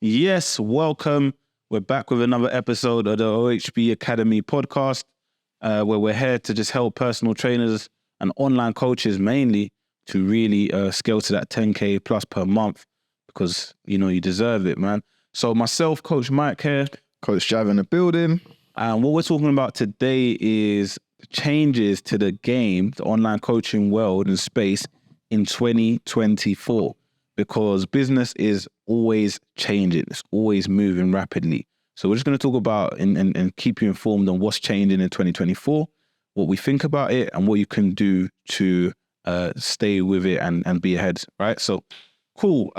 Yes, welcome. We're back with another episode of the OHB Academy podcast, where we're here to just help personal trainers and online coaches mainly to really scale to that 10K plus per month because, you deserve it, man. So myself, Coach Mike here. Coach Javen in the building. And what we're talking about today is changes to the game, the online coaching world and space in 2024. Because business is always changing. It's always moving rapidly. So we're just going to talk about and keep you informed on what's changing in 2024, what we think about it, and what you can do to stay with it and be ahead, right? So, cool.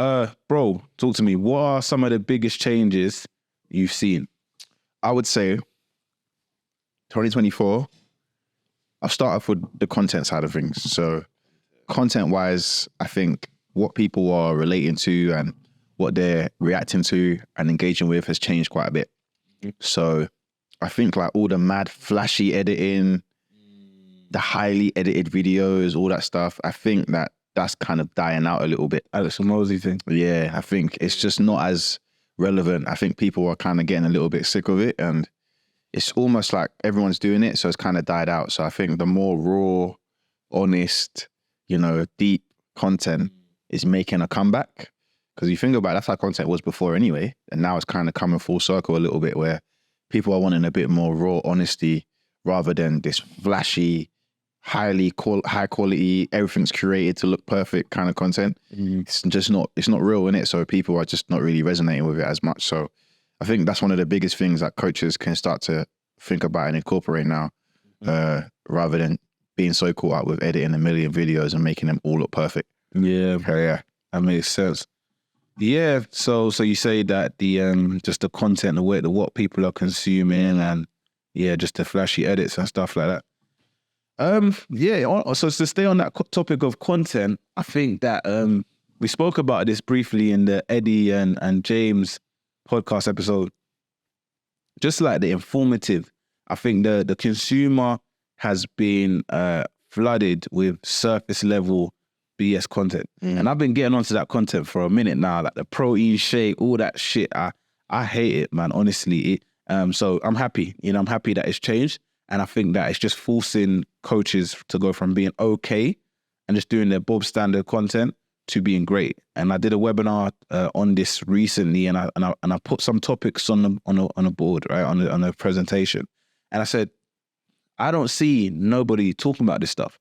Bro, talk to me. What are some of the biggest changes you've seen? I would say 2024, I'll start off with the content side of things. So content-wise, I think what people are relating to and what they're reacting to and engaging with has changed quite a bit. So I think like all the mad flashy editing, the highly edited videos, all that stuff, I think that's kind of dying out a little bit. Alex Mosey thing. Yeah, I think it's just not as relevant. I think people are kind of getting a little bit sick of it and it's almost like everyone's doing it, so it's kind of died out. So I think the more raw, honest, deep content is making a comeback. Because you think about it, that's how content was before anyway. And now it's kind of coming full circle a little bit where people are wanting a bit more raw honesty rather than this flashy, high quality, everything's curated to look perfect kind of content. It's not real in it. So people are just not really resonating with it as much. So I think that's one of the biggest things that coaches can start to think about and incorporate now, rather than being so caught up with editing a million videos and making them all look perfect. Yeah, that makes sense. Yeah, so you say that the just the content, the way what people are consuming, and just the flashy edits and stuff like that. So to stay on that topic of content, I think that we spoke about this briefly in the Eddie and James podcast episode. Just like the informative, I think the consumer has been flooded with surface level BS content. And I've been getting onto that content for a minute now, like the protein shake, all that shit. I hate it, man, honestly. So I'm happy, I'm happy that it's changed. And I think that it's just forcing coaches to go from being okay and just doing their Bob standard content to being great. And I did a webinar on this recently, and I put some topics on a board, right, on a presentation. And I said, I don't see nobody talking about this stuff.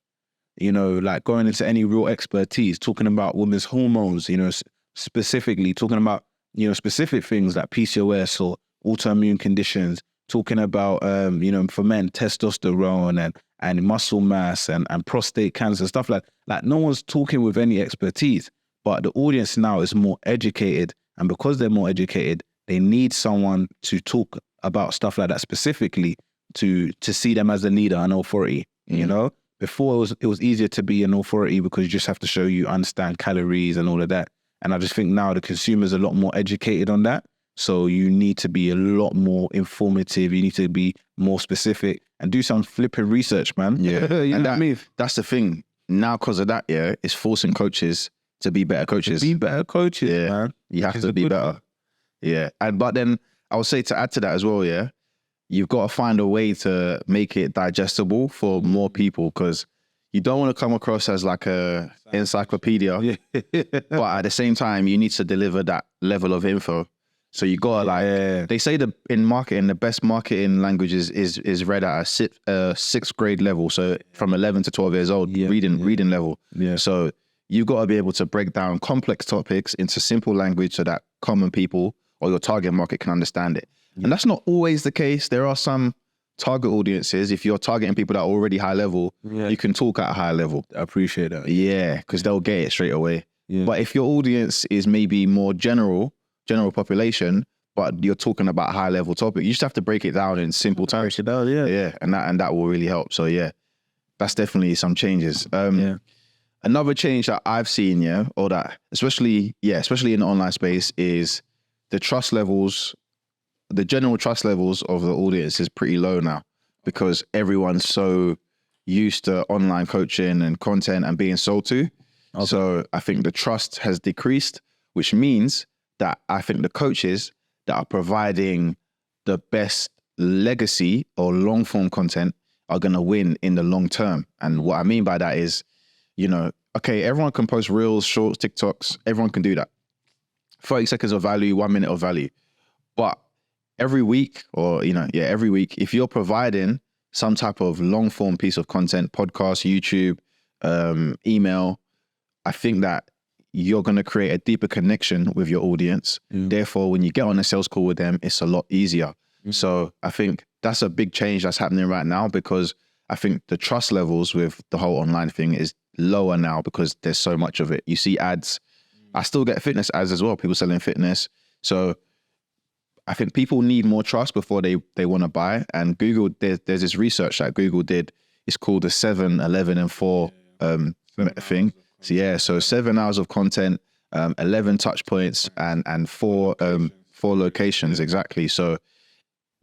Like going into any real expertise, talking about women's hormones, specifically talking about, specific things like PCOS or autoimmune conditions, talking about, for men, testosterone and muscle mass and prostate cancer, stuff like no one's talking with any expertise, but the audience now is more educated. And because they're more educated, they need someone to talk about stuff like that specifically to see them as a leader and authority, Before it was easier to be an authority because you just have to show you understand calories and all of that. And I just think now the consumer's a lot more educated on that. So you need to be a lot more informative. You need to be more specific and do some flipping research, man. Yeah. What I mean? That's the thing. Now, because of that, it's forcing coaches to be better coaches. Be better coaches, man. You have to be better. Yeah. But then I would say to add to that as well, you've got to find a way to make it digestible for more people because you don't want to come across as like a encyclopedia, but at the same time, you need to deliver that level of info. So you got to they say in marketing, the best marketing language is read at a sixth grade level. So from 11 to 12 years old, reading level. Yeah. So you've got to be able to break down complex topics into simple language so that common people or your target market can understand it. And that's not always the case. There are some target audiences. If you're targeting people that are already high level, you can talk at a high level. I appreciate that. Yeah, because they'll get it straight away. Yeah. But if your audience is maybe more general population, but you're talking about a high level topic, you just have to break it down in simple terms. Break it down, yeah. And that will really help. So that's definitely some changes. Another change that I've seen, or that especially in the online space is the trust levels. The general trust levels of the audience is pretty low now because everyone's so used to online coaching and content and being sold to. Okay. So I think the trust has decreased, which means that I think the coaches that are providing the best legacy or long form content are going to win in the long term. And what I mean by that is, you know, okay, everyone can post reels, shorts, TikToks. Everyone can do that. 30 seconds of value, 1 minute of value. But every week every week, if you're providing some type of long form piece of content, podcast, YouTube, email, I think that you're going to create a deeper connection with your audience. Therefore, when you get on a sales call with them, it's a lot easier. So I think that's a big change that's happening right now, because I think the trust levels with the whole online thing is lower now because there's so much of it. You see ads. I still get fitness ads as well, people selling fitness. So I think people need more trust before they want to buy. And Google, there's this research that Google did. It's called the 7, 11, and 4 thing. So 7 hours of content, 11 touch points, and 4 locations, exactly. So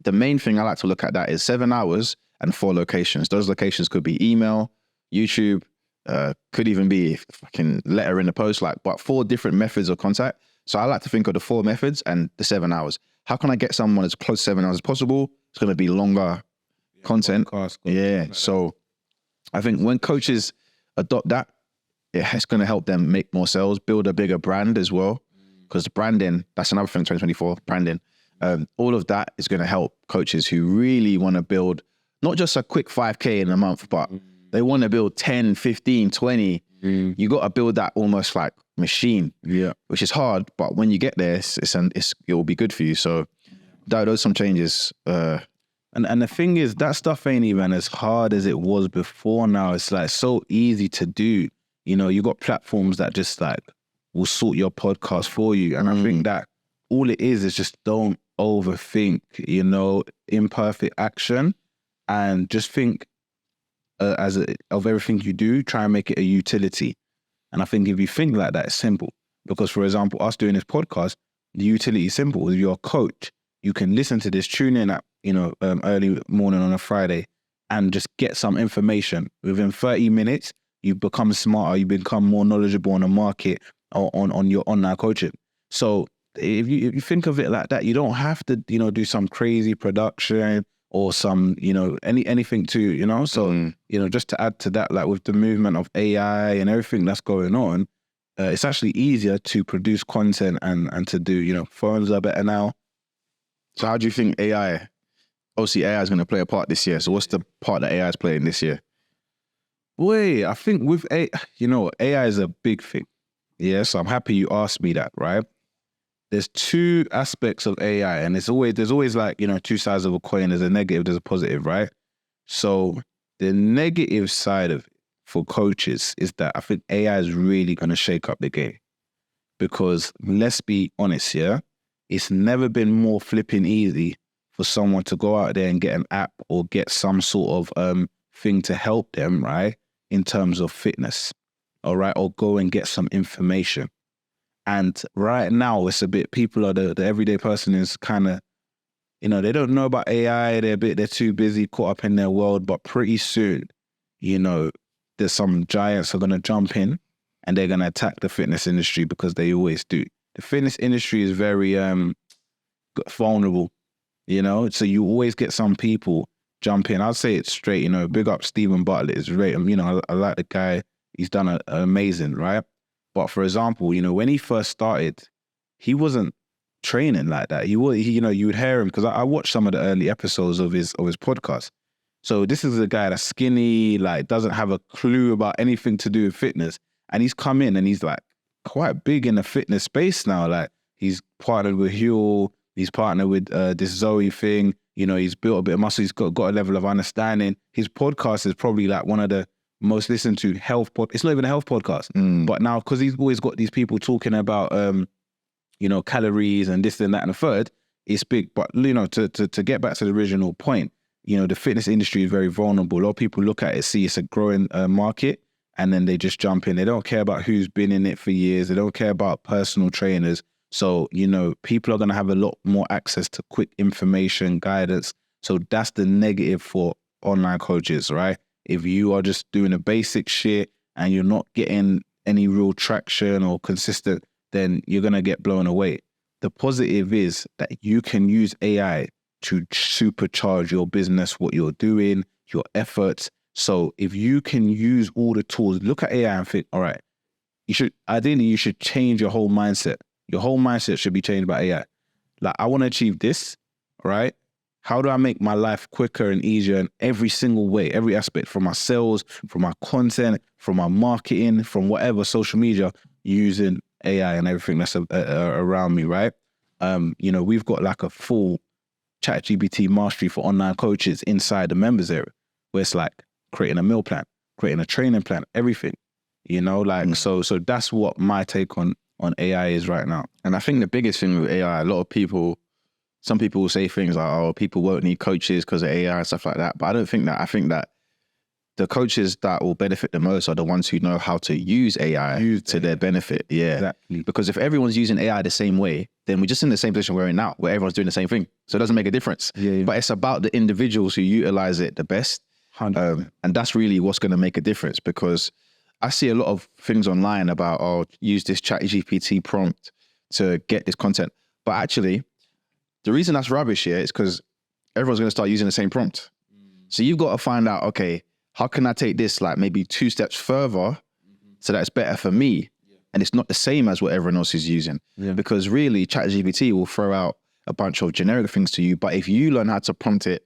the main thing I like to look at that is 7 hours and 4 locations. Those locations could be email, YouTube, could even be fucking letter in the post, but 4 different methods of contact. So I like to think of the 4 methods and the 7 hours. How can I get someone as close to 7 hours as possible? It's going to be longer content. So I think when coaches adopt that, it's going to help them make more sales, build a bigger brand as well. Because branding, that's another thing, 2024, branding. All of that is going to help coaches who really want to build not just a quick 5K in a month, but they want to build 10, 15, 20. You got to build that almost like machine, which is hard. But when you get there, it will be good for you. So those are some changes. And the thing is, that stuff ain't even as hard as it was before now. It's like so easy to do. You know, you got platforms that just like will sort your podcast for you. And I think that all it is just don't overthink, you know, imperfect action, and just think of everything you do, try and make it a utility. And I think if you think like that, it's simple. Because for example, us doing this podcast, the utility is simple. If you're a coach, you can listen to this, tune in at, early morning on a Friday and just get some information. Within 30 minutes, you become smarter, you become more knowledgeable on the market or on your online coaching. So if you think of it like that, you don't have to, do some crazy production or some, anything to, so, just to add to that, like with the movement of AI and everything that's going on, it's actually easier to produce content and to do, phones are better now. So how do you think obviously AI is going to play a part this year. So what's the part that AI is playing this year? Wait, I think with AI, AI is a big thing. Yeah, so I'm happy you asked me that, right? There's 2 aspects of AI, and there's always like, 2 sides of a coin. There's a negative, there's a positive, right? So the negative side of it for coaches is that I think AI is really going to shake up the game. Because let's be honest here, it's never been more flipping easy for someone to go out there and get an app or get some sort of thing to help them, right? In terms of fitness, all right? Or go and get some information. And right now, it's a bit, people are the everyday person is kind of, they don't know about AI. They're too busy, caught up in their world. But pretty soon, there's some giants are going to jump in and they're going to attack the fitness industry, because they always do. The fitness industry is very vulnerable, so you always get some people jump in. I'll say it straight, big up Stephen Bartlett. Is great. I like the guy. He's done amazing, right? But for example, when he first started, he wasn't training like that. You would hear him, because I watched some of the early episodes of his podcast. So this is a guy that's skinny, like doesn't have a clue about anything to do with fitness. And he's come in and he's like quite big in the fitness space now. Like he's partnered with Huel, he's partnered with this Zoe thing. He's built a bit of muscle. He's got a level of understanding. His podcast is probably like one of the most listened to health podcast. It's not even a health podcast, but now because he's always got these people talking about, calories and this and that and the third, it's big. But to get back to the original point, the fitness industry is very vulnerable. A lot of people look at it, see it's a growing market, and then they just jump in. They don't care about who's been in it for years. They don't care about personal trainers. So, people are going to have a lot more access to quick information, guidance. So that's the negative for online coaches, right? If you are just doing a basic shit and you're not getting any real traction or consistent, then you're going to get blown away. the positive is that you can use AI to supercharge your business, what you're doing, your efforts. So if you can use all the tools, look at AI and think, all right, you should change your whole mindset. Your whole mindset should be changed by AI. Like, I want to achieve this, right? How do I make my life quicker and easier in every single way, every aspect, from my sales, from my content, from my marketing, from whatever, social media, using AI and everything that's around me, right? We've got like a full ChatGPT mastery for online coaches inside the members area, where it's like creating a meal plan, creating a training plan, everything, so that's what my take on AI is right now. And I think the biggest thing with AI, some people will say things like, oh, people won't need coaches because of AI and stuff like that. But I don't think that. I think that the coaches that will benefit the most are the ones who know how to use AI to their benefit. Yeah. Exactly. Because if everyone's using AI the same way, then we're just in the same position we're in now, where everyone's doing the same thing. So it doesn't make a difference. Yeah. But it's about the individuals who utilize it the best. And that's really what's going to make a difference, because I see a lot of things online about, oh, use this ChatGPT prompt to get this content. But actually, the reason that's rubbish here is because everyone's going to start using the same prompt. So you've got to find out, okay, how can I take this like maybe 2 steps further so that it's better for me? And it's not the same as what everyone else is using. Yeah. Because really, ChatGPT will throw out a bunch of generic things to you. But if you learn how to prompt it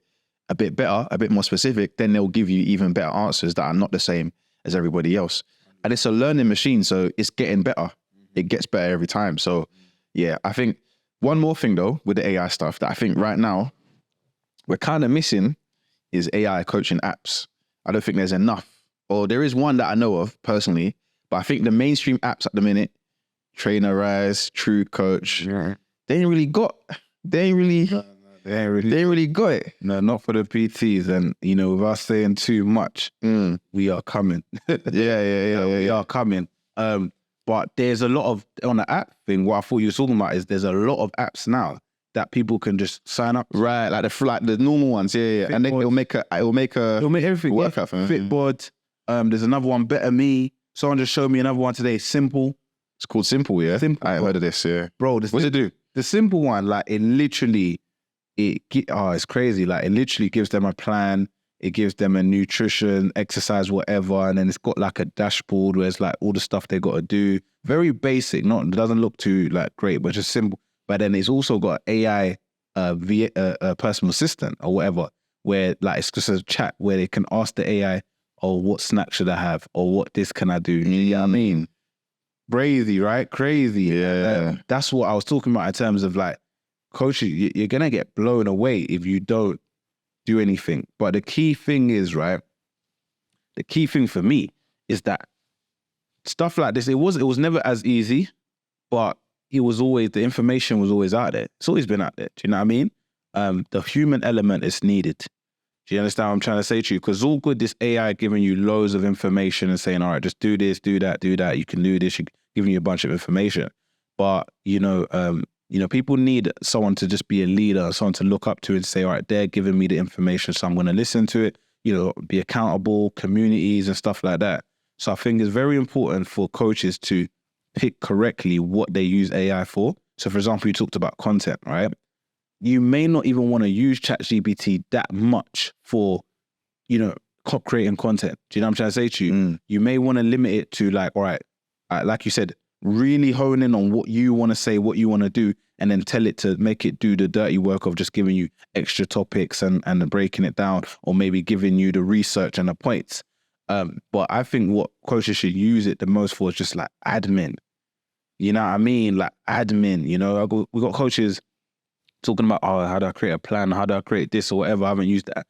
a bit better, a bit more specific, then they'll give you even better answers that are not the same as everybody else. And it's a learning machine, so it's getting better. It gets better every time. So yeah, I think one more thing though with the AI stuff that I think right now we're kind of missing is AI coaching apps. I don't think there's enough. Or there is one that I know of personally, but I think the mainstream apps at the minute, Trainerize, True Coach, they ain't really got it. No, not for the PTs. And, without saying too much, we are coming. We are coming. But there's a lot of, on the app thing, what I thought you were talking about is there's a lot of apps now that people can just sign up. Right, like the normal ones, yeah. And then it'll make everything workout for me. Fitboard. There's another one, Better Me. Someone just showed me another one today, Simple. It's called Simple, yeah? Simple. I heard of this, yeah. Bro, what does it do? The Simple one, like it's crazy. Like, it literally gives them a plan. It gives them a nutrition, exercise, whatever. And then it's got like a dashboard where it's like all the stuff they got to do. Very basic. It doesn't look too like great, but just simple. But then it's also got AI personal assistant or whatever, where like it's just a chat where they can ask the AI, oh, what snack should I have? Or what this can I do? You know what I mean? Crazy, right? Crazy. Yeah. That's what I was talking about in terms of like, coaches, you're going to get blown away if you don't do anything. But the key thing is, right? The key thing for me is that stuff like this, it was never as easy, but the information was always out there. It's always been out there. Do you know what I mean? The human element is needed. Do you understand what I'm trying to say to you? Because all good, this AI giving you loads of information and saying, all right, just do this, do that, do that. You can do this, giving you a bunch of information. But, people need someone to just be a leader, someone to look up to and say, all right, they're giving me the information, so I'm going to listen to it, be accountable, communities and stuff like that. So I think it's very important for coaches to pick correctly what they use AI for. So for example, you talked about content, right? You may not even want to use ChatGPT that much for, creating content. Do you know what I'm trying to say to you? You may want to limit it to like, all right, like you said, really hone in on what you want to say, what you want to do, and then tell it to make it do the dirty work of just giving you extra topics and breaking it down, or maybe giving you the research and the points. But I think what coaches should use it the most for is just like admin. You know what I mean? Like admin, we got coaches talking about, oh, how do I create a plan? How do I create this or whatever? I haven't used that.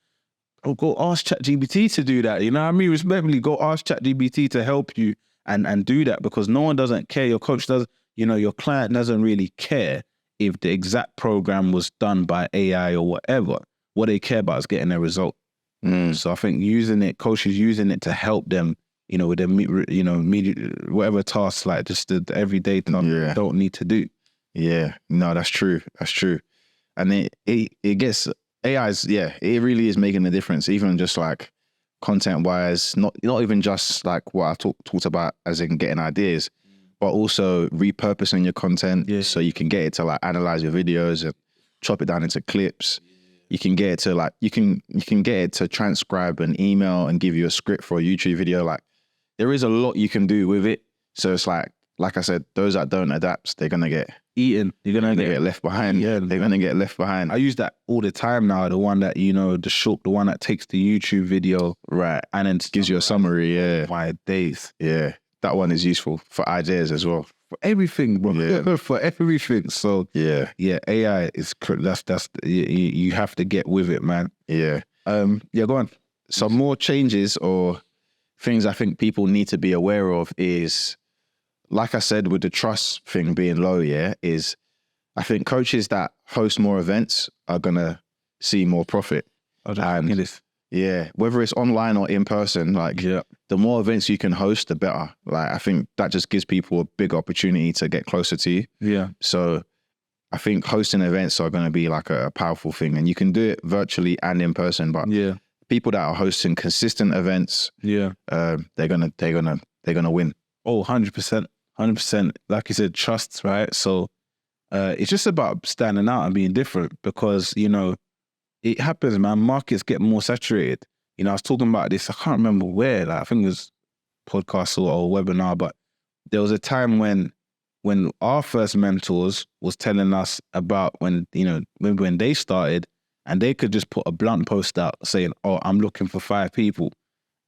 Oh, go ask ChatGPT to do that. You know what I mean? Respectfully, go ask ChatGPT to help you and do that, because no one doesn't care. Your coach does, your client doesn't really care if the exact program was done by AI or whatever. What they care about is getting a result. So I think coaches using it to help them, with their, whatever tasks, like just the everyday don't need to do. Yeah, no, that's true. That's true. And it gets, AI's, it really is making a difference, even just like content wise, not even just like what I talked about as in getting ideas, but also repurposing your content Yeah. so you can get it to like analyze your videos and chop it down into clips. You can get it to like, you can get it to transcribe an email and give you a script for a YouTube video. Like there is a lot you can do with it. So it's like I said, those that don't adapt, they're going to get eaten. You're going to get left behind. Yeah. They're going to get left behind. I use that all the time now. The one that, the one that takes the YouTube video. Right. And then Gives you a summary. Yeah. My days. Yeah. That one is useful for ideas as well. For everything, bro. Yeah. For everything. So yeah, AI is that's you have to get with it, man. Yeah. Go on. Some more changes or things I think people need to be aware of is, like I said, with the trust thing being low, is I think coaches that host more events are gonna see more profit. Yeah, whether it's online or in person, the more events you can host, the better. Like I think that just gives people a big opportunity to get closer to you. Yeah. So I think hosting events are going to be like a powerful thing, and you can do it virtually and in person. But people that are hosting consistent events, they're gonna win. Oh, 100%, 100%. Like you said, trust, right? So it's just about standing out and being different because it happens, man. Markets get more saturated. I was talking about this. I can't remember where. Like, I think it was podcast or webinar, but there was a time when our first mentors was telling us about when they started, and they could just put a blunt post out saying, "Oh, I'm looking for 5 people,"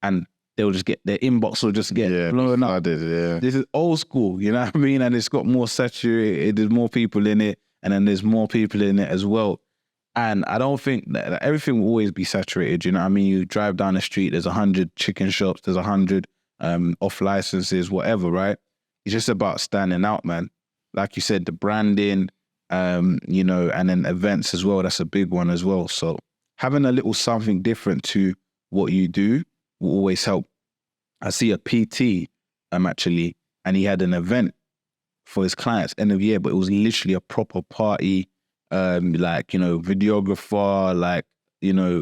and they'll just get their inbox will just get blown up. This is old school, you know what I mean? And it's got more saturated. There's more people in it, and then there's more people in it as well. And I don't think that everything will always be saturated. You know what I mean? You drive down the street, there's 100 chicken shops, there's 100 off licenses, whatever, right? It's just about standing out, man. Like you said, the branding, and then events as well. That's a big one as well. So having a little something different to what you do will always help. I see a PT, actually, and he had an event for his clients end of year, but it was literally a proper party. Videographer,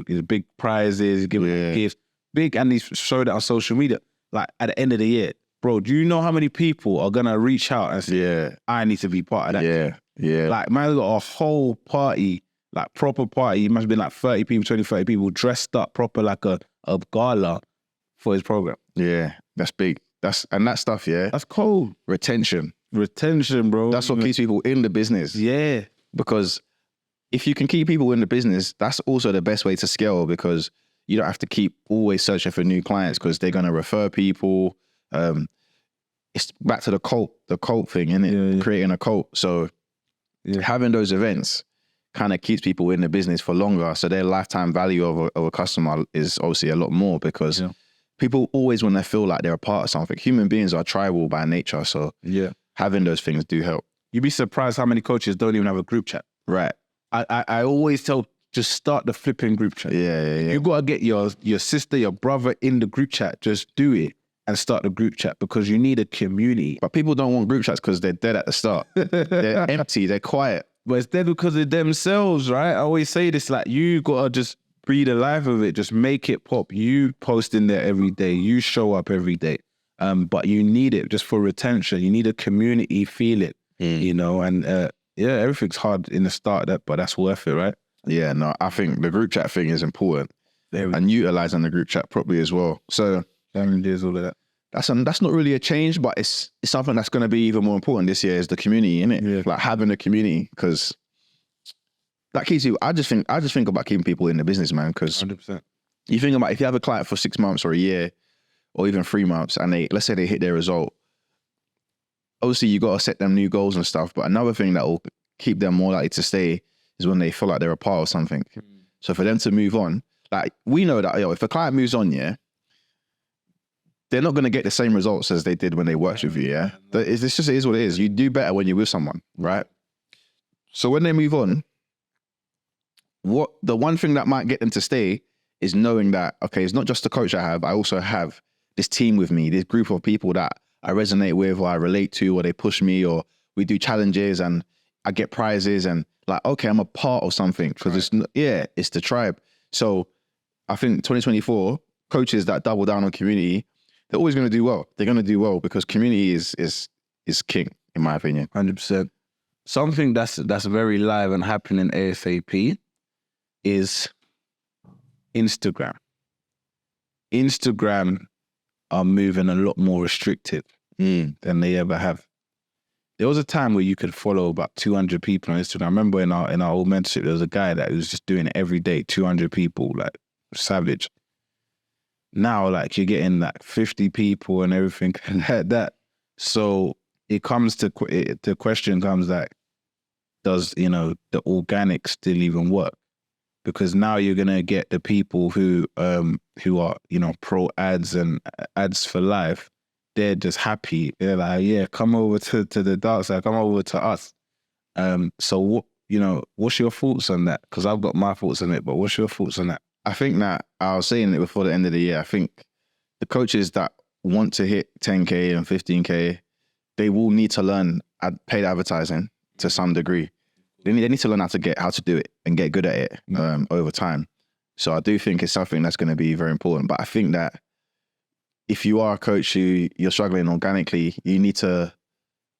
his big prizes, giving gifts, big, and he showed it on social media. Like at the end of the year, bro, do you know how many people are gonna reach out and say, I need to be part of that? Yeah. Like, man, got a whole party, like proper party. It must have been like 30 people, 20, 30 people dressed up proper like a gala for his program. Yeah, that's big. That's stuff, That's cold. Retention, bro. That's what keeps people in the business. Yeah. Because if you can keep people in the business, that's also the best way to scale, because you don't have to keep always searching for new clients because they're going to refer people. It's back to the cult thing, isn't it? Creating a cult. So having those events kind of keeps people in the business for longer. So their lifetime value of a customer is obviously a lot more, because people always want to feel like they're a part of something. Human beings are tribal by nature. So having those things do help. You'd be surprised how many coaches don't even have a group chat. Right. I always tell, just start the flipping group chat. Yeah. You got to get your sister, your brother in the group chat. Just do it and start the group chat, because you need a community. But people don't want group chats because they're dead at the start. They're empty. They're quiet. But it's dead because of themselves, right? I always say this, like, you got to just breathe the life of it. Just make it pop. You post in there every day. You show up every day. But you need it just for retention. You need a community feeling. And everything's hard in the start, but that's worth it, right? Yeah, no, I think the group chat thing is important, and utilizing the group chat properly as well. So there's all of that. That's not really a change, but it's something that's going to be even more important this year, is the community, innit? Yeah. Like having a community, because that keeps you. I just think about keeping people in the business, man. Because 100%. You think about if you have a client for 6 months or a year, or even 3 months, and let's say they hit their result. Obviously, you got to set them new goals and stuff. But another thing that will keep them more likely to stay is when they feel like they're a part of something. So for them to move on, like, we know that if a client moves on, they're not going to get the same results as they did when they worked with you. It is what it is. You do better when you're with someone, right? So when they move on, the one thing that might get them to stay is knowing that, okay, it's not just the coach I have. I also have this team with me, this group of people that I resonate with, or I relate to, or they push me, or we do challenges and I get prizes, and like, okay, I'm a part of something, because it's the tribe. So I think 2024, coaches that double down on community, they're always going to do well. They're going to do well because community is is king, in my opinion. 100%. Something that's very live and happening ASAP is Instagram. Instagram are moving a lot more restrictive than they ever have. There was a time where you could follow about 200 people on Instagram. I remember in our old mentorship, there was a guy that was just doing it every day, 200 people, like savage. Now, like, you're getting like 50 people and everything like that. So it comes to the question comes like, does, the organic still even work? Because now you're gonna get the people who are, pro ads and ads for life. They're just happy. They're like, yeah, come over to the dark side, come over to us. So what, what's your thoughts on that? Because I've got my thoughts on it, but what's your thoughts on that? I think that I was saying it before the end of the year. I think the coaches that want to hit 10K and 15K, they will need to learn paid advertising to some degree. They need to learn how to do it and get good at it over time. So I do think it's something that's going to be very important. But I think that if you are a coach who you're struggling organically, you need to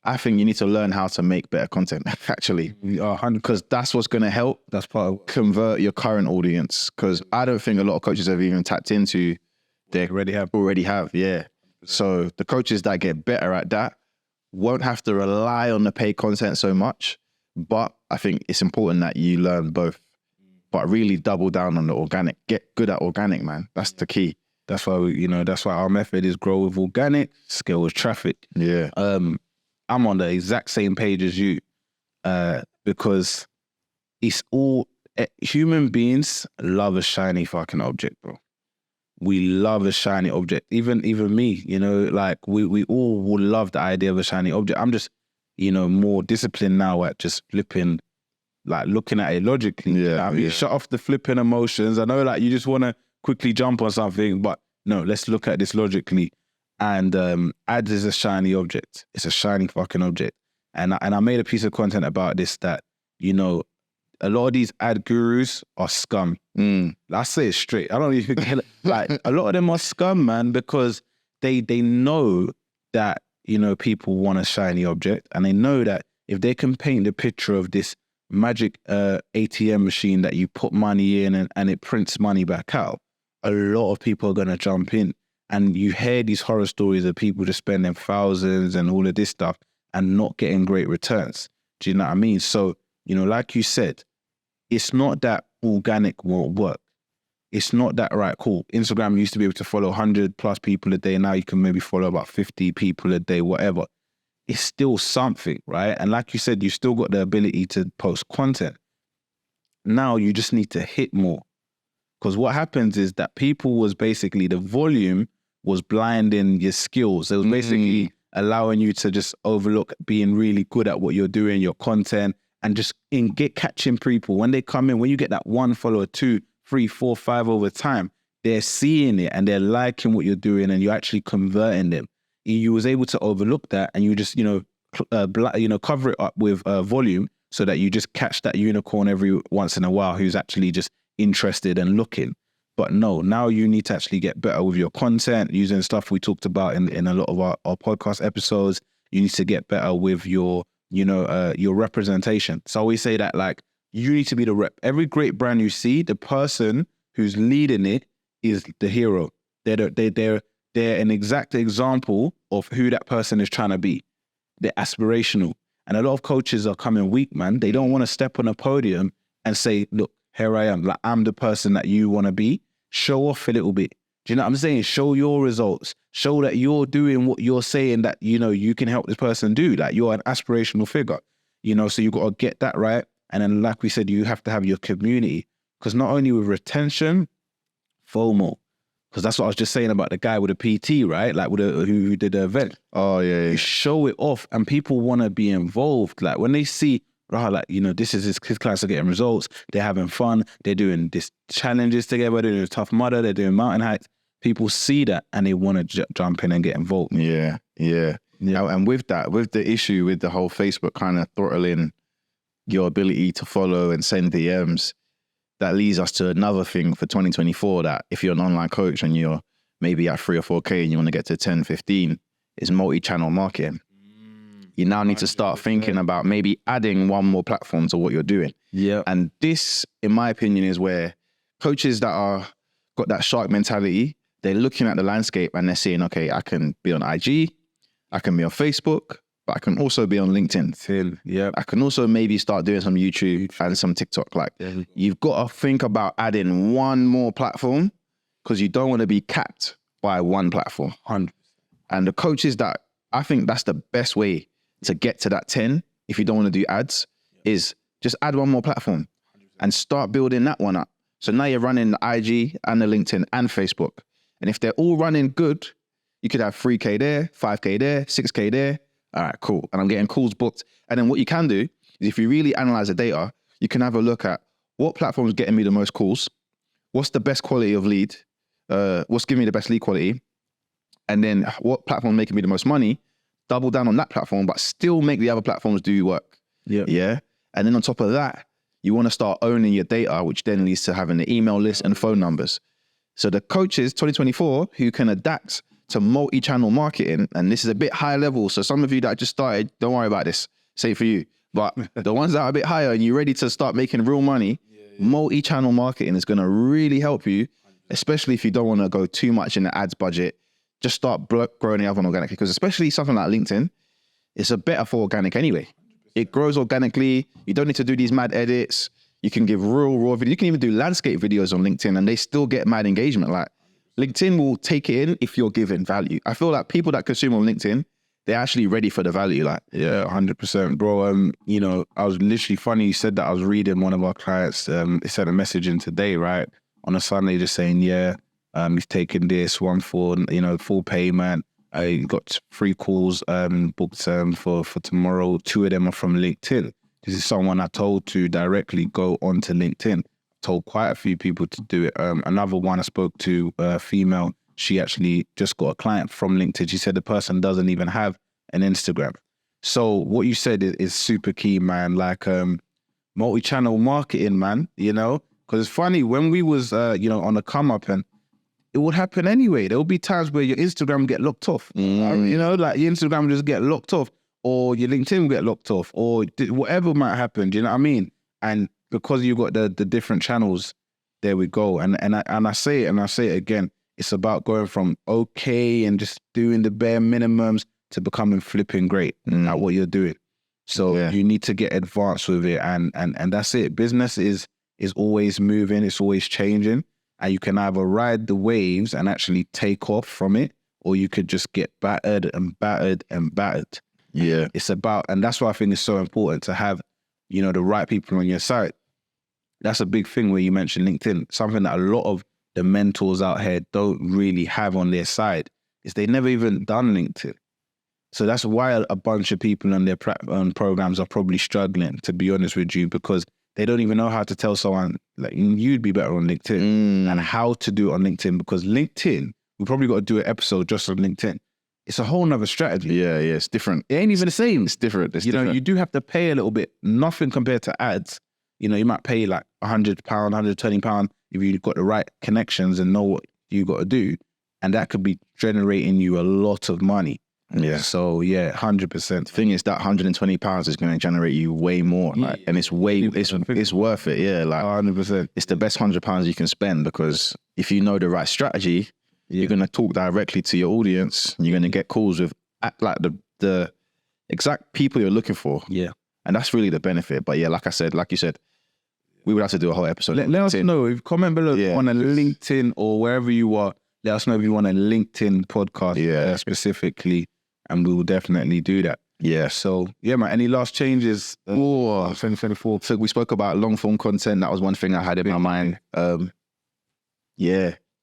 learn how to make better content, actually. Because that's what's going to help. That's part of convert your current audience. Because I don't think a lot of coaches have even tapped into they already have, yeah. So the coaches that get better at that won't have to rely on the paid content so much. But I think it's important that you learn both, but really double down on the organic. Get good at organic, man. That's the key. That's why that's why our method is grow with organic, scale with traffic. Yeah. I'm on the exact same page as you, because it's all human beings love a shiny fucking object, bro. We love a shiny object. Even me, like we all would love the idea of a shiny object. I'm just, more disciplined now at just flipping, like looking at it logically. Yeah, shut off the flipping emotions. I know, like, you just want to quickly jump on something, but no, let's look at this logically. And ads is a shiny object. It's a shiny fucking object. And I made a piece of content about this that, a lot of these ad gurus are scum. I say it straight. I don't even get it. Like, a lot of them are scum, man, because they know that, people want a shiny object, and they know that if they can paint the picture of this magic ATM machine that you put money in and it prints money back out, a lot of people are going to jump in. And you hear these horror stories of people just spending thousands and all of this stuff and not getting great returns. Do you know what I mean? So, like you said, it's not that organic won't work. It's not that, right, cool. Instagram used to be able to follow 100 plus people a day. Now you can maybe follow about 50 people a day, whatever. It's still something, right? And like you said, you still got the ability to post content. Now you just need to hit more. Because what happens is that people was basically, the volume was blinding your skills. It was basically allowing you to just overlook being really good at what you're doing, your content, and just catching people. When they come in, when you get that 1 follower, 2, 3, 4, 5 over time, they're seeing it and they're liking what you're doing and you're actually converting them. You was able to overlook that and you just, cover it up with volume so that you just catch that unicorn every once in a while who's actually just interested and looking. But no, now you need to actually get better with your content, using stuff we talked about in a lot of our podcast episodes. You need to get better with your representation. So we say that, like, you need to be the rep. Every great brand you see, the person who's leading it is the hero. They're an exact example of who that person is trying to be. They're aspirational. And a lot of coaches are coming weak, man. They don't want to step on a podium and say, look, here I am. Like, I'm the person that you want to be. Show off a little bit. Do you know what I'm saying? Show your results. Show that you're doing what you're saying that, you can help this person do. Like, you're an aspirational figure, so you got to get that right. And then, like we said, you have to have your community, because not only with retention, FOMO, because that's what I was just saying about the guy with a PT, right? Like, who did the event. Oh, yeah. You show it off and people want to be involved. Like, when they see, this is his clients are getting results, they're having fun, they're doing this challenges together, they're doing Tough Mudder, they're doing mountain hikes. People see that and they want to jump in and get involved. Yeah. And with that, with the issue with the whole Facebook kind of throttling your ability to follow and send DMs, that leads us to another thing for 2024, that if you're an online coach and you're maybe at 3 or 4K and you want to get to 10, 15, is multi-channel marketing. you now need to start thinking about maybe adding one more platform to what you're doing. Yeah. And this, in my opinion, is where coaches that are got that shark mentality, they're looking at the landscape and they're saying, okay, I can be on IG, I can be on Facebook, but I can also be on LinkedIn. Yeah. I can also maybe start doing some YouTube and some TikTok. Like, you've got to think about adding one more platform because you don't want to be capped by one platform. 100%. And the coaches that, I think that's the best way to get to that 10, if you don't want to do ads, is just add one more platform and start building that one up. So now you're running the IG and the LinkedIn and Facebook. And if they're all running good, you could have 3K there, 5K there, 6K there. All right, cool. And I'm getting calls booked. And then what you can do is if you really analyze the data, you can have a look at what platform is getting me the most calls, what's the best quality of lead, what's giving me the best lead quality, and then what platform making me the most money, double down on that platform, but still make the other platforms do work. Yeah. And then on top of that, you want to start owning your data, which then leads to having the email list and phone numbers. So the coaches 2024 who can adapt to multi-channel marketing, and this is a bit higher level. So some of you that just started, don't worry about this, say for you. But the ones that are a bit higher and you're ready to start making real money, multi-channel marketing is going to really help you, especially if you don't want to go too much in the ads budget. Just start growing the other one organically, because especially something like LinkedIn, it's a better for organic anyway. It grows organically. You don't need to do these mad edits. You can give real raw video. You can even do landscape videos on LinkedIn and they still get mad engagement. Like, LinkedIn will take it in if you're giving value. I feel like people that consume on LinkedIn, they're actually ready for the value. Like, yeah, 100%, bro. You know, I was literally funny you said that. I was reading one of our clients. They sent a message in today, right, on a Sunday, just saying, he's taking this one for, full payment. I got 3 calls booked for tomorrow. 2 of them are from LinkedIn. This is someone I told to directly go onto LinkedIn. Told quite a few people to do it. Another one I spoke to, a female, she actually just got a client from LinkedIn. She said the person doesn't even have an Instagram. So what you said is super key, man. Like multi-channel marketing, man, because it's funny when we was, on the come up, and it would happen anyway. There will be times where your Instagram get locked off, like your Instagram just get locked off, or your LinkedIn will get locked off, or whatever might happen. Do you know what I mean? And because you got the different channels, there we go. And I say it again, it's about going from okay and just doing the bare minimums to becoming flipping great at what you're doing. So you need to get advanced with it, and that's it. Business is always moving, it's always changing, and you can either ride the waves and actually take off from it, or you could just get battered and battered and battered. Yeah, it's about, and that's why I think it's so important to have, the right people on your side. That's a big thing where you mentioned LinkedIn. Something that a lot of the mentors out here don't really have on their side is they never even done LinkedIn. So that's why a bunch of people on their programs are probably struggling, to be honest with you, because they don't even know how to tell someone, like, you'd be better on LinkedIn and how to do it on LinkedIn. Because LinkedIn, we probably got to do an episode just on LinkedIn. It's a whole nother strategy. Yeah, it's different. It ain't even the same. It's different. You do have to pay a little bit. Nothing compared to ads. You might pay like £100, £120 if you've got the right connections and know what you got to do. And that could be generating you a lot of money. Yeah. So 100%. Thing is, that £120 is going to generate you way more. Like, and it's worth it. Yeah. Like 100%. It's the best £100 you can spend, because if you know the right strategy, you're going to talk directly to your audience. You're going to get calls with like the exact people you're looking for. Yeah. And that's really the benefit. But yeah, like you said, we would have to do a whole episode. Let us know. If comment below on a LinkedIn or wherever you are. Let us know if you want a LinkedIn podcast specifically, and we will definitely do that. Yeah. So man, any last changes? 2024. So we spoke about long form content. That was one thing I had in my mind.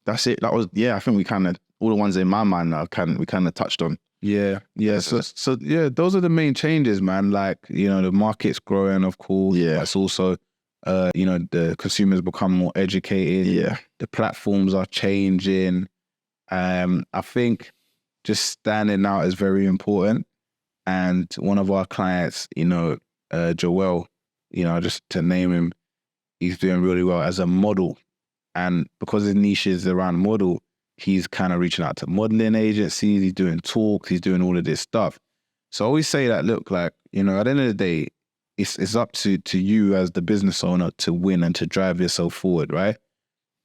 That's it. That was I think we kind of, all the ones in my mind we kind of touched on. Yeah. So those are the main changes, man. Like, the market's growing, of course. Yeah. It's also the consumers become more educated. Yeah. The platforms are changing. I think just standing out is very important. And one of our clients, Joel, just to name him, he's doing really well as a model. And because his niche is around model, he's kind of reaching out to modeling agencies. He's doing talks. He's doing all of this stuff. So I always say that, look, like, you know, at the end of the day, it's up to you as the business owner to win and to drive yourself forward, right?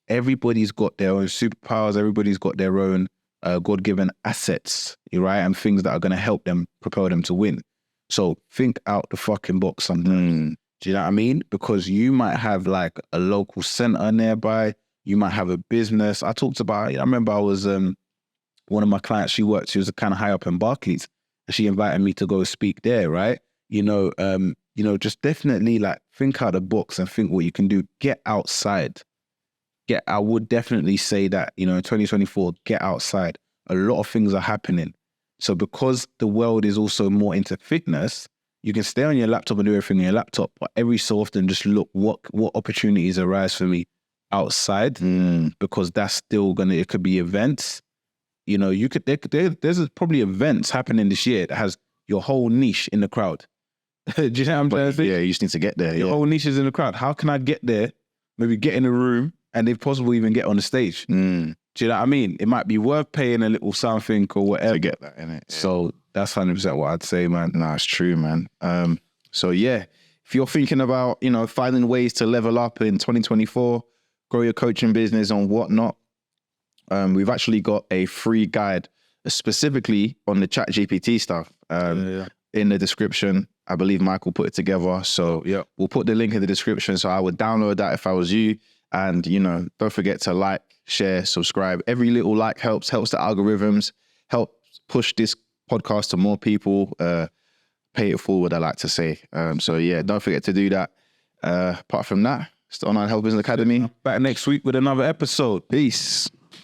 Everybody's got their own superpowers. Everybody's got their own God-given assets, right? And things that are going to help them, propel them to win. So think out the fucking box sometimes. Do you know what I mean? Because you might have like a local center nearby. You might have a business. I remember I was, one of my clients, she was kind of high up in Barclays, and she invited me to go speak there, right? You know, just definitely like think out the box and think what you can do. Get outside. I would definitely say that, you know, in 2024, get outside. A lot of things are happening. So because the world is also more into fitness, you can stay on your laptop and do everything on your laptop, but every so often just look what opportunities arise for me outside, because that's still it could be events. You know, there's probably events happening this year that has your whole niche in the crowd. Do you know what I'm trying to say? Yeah, you just need to get there. Your whole niche is in the crowd. How can I get there? Maybe get in a room and if possible even get on the stage. Do you know what I mean? It might be worth paying a little something or whatever. To get that in it. Yeah. So that's 100% what I'd say, man. No, it's true, man. So yeah, if you're thinking about, you know, finding ways to level up in 2024, grow your coaching business and whatnot, we've actually got a free guide specifically on the ChatGPT stuff in the description. I believe Michael put it together. So we'll put the link in the description. So I would download that if I was you. And, you know, don't forget to like, share, subscribe. Every little like helps the algorithms, help push this podcast to more people, pay it forward, I like to say. So yeah, don't forget to do that. Apart from that, it's the Online Health Business Academy. Back next week with another episode. Peace.